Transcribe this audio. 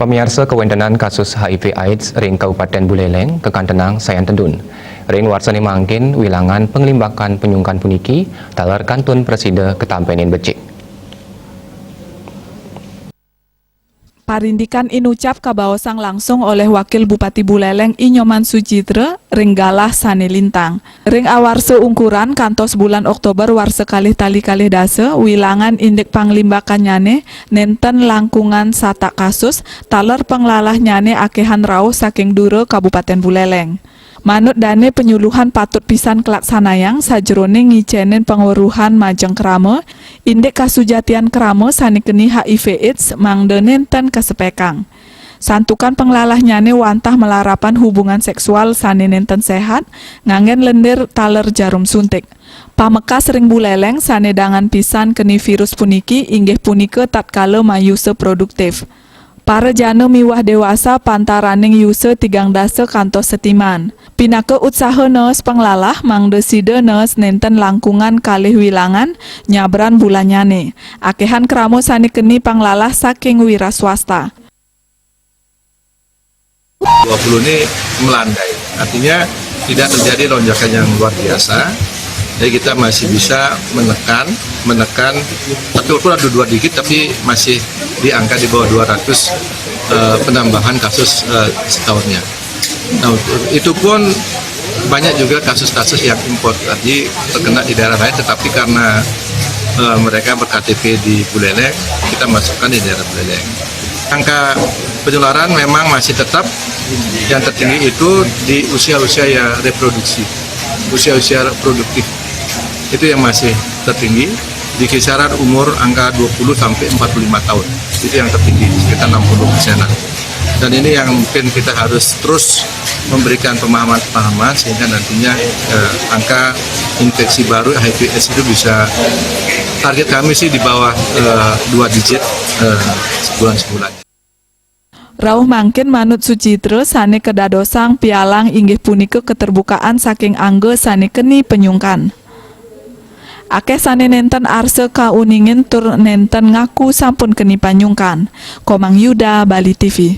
Pemirsa kewentenan kasus HIV/AIDS ring Kabupaten Buleleng, Kekantenang, Sayan Tendun. Ring warsani mangkin wilangan penglimbakan penyungkan puniki, talar kantun presida ketampenin becik. Parindikan inucap kabawasang langsung oleh Wakil Bupati Buleleng Inyoman Sucitra ringgalah sane lintang. Ring awarse ungkuran kantos bulan Oktober warse kalih tali kalih dase wilangan indek panglimbakan nyane nenten langkungan sata kasus taler penglalah nyane akehan rauh saking Dure Kabupaten Buleleng. Manut dane penyuluhan patut pisan kelaksanayang sajrone ngicenen penguruhan majeng krama, indek kasujatian krama sanikeni HIV/AIDS mangde nenten kasepekang. Santukan penglalah nyane wantah melarapan hubungan seksual sane nenten sehat, ngangen lender taler jarum suntik. Pamekas ring Buleleng sane dangan pisan keni virus puniki inggih punike tatkala mayuse produktif. Para jana miwah dewasa pantaraning yuse 3 dasa kantos setiman. Pinake utsaha neus penglalah mangde sida neus nenten langkungan kalih wilangan nyabran bulanyane. Akehan kramo sanikeni panglalah saking wira swasta. 20 ini melandai, artinya tidak terjadi lonjakan yang luar biasa. Jadi kita masih bisa menekan, tapi walaupun ada 2 digit, tapi masih di angka di bawah 200 penambahan kasus setahunnya. Nah, itu pun banyak juga kasus-kasus yang import tadi terkena di daerah lain, tetapi karena mereka berKTP di Buleleng, kita masukkan di daerah Buleleng. Angka penularan memang masih tetap yang tertinggi itu di usia-usia ya reproduksi, usia-usia produktif. Itu yang masih tertinggi di kisaran umur angka 20 sampai 45 tahun. Itu yang tertinggi, sekitar 60%. Dan ini yang mungkin kita harus terus memberikan pemahaman-pemahaman sehingga nantinya angka infeksi baru HIV/AIDS itu bisa, target kami sih di bawah 2 digit sebulan-sebulan. Rauh mangkin manut Sucitra sane kedadosang pialang inggih punike keterbukaan saking angge sane keni penyungkan. Akeh sane nenten arse kauningin tur nenten ngaku sampun keni panyungkan. Komang Yuda, Bali TV.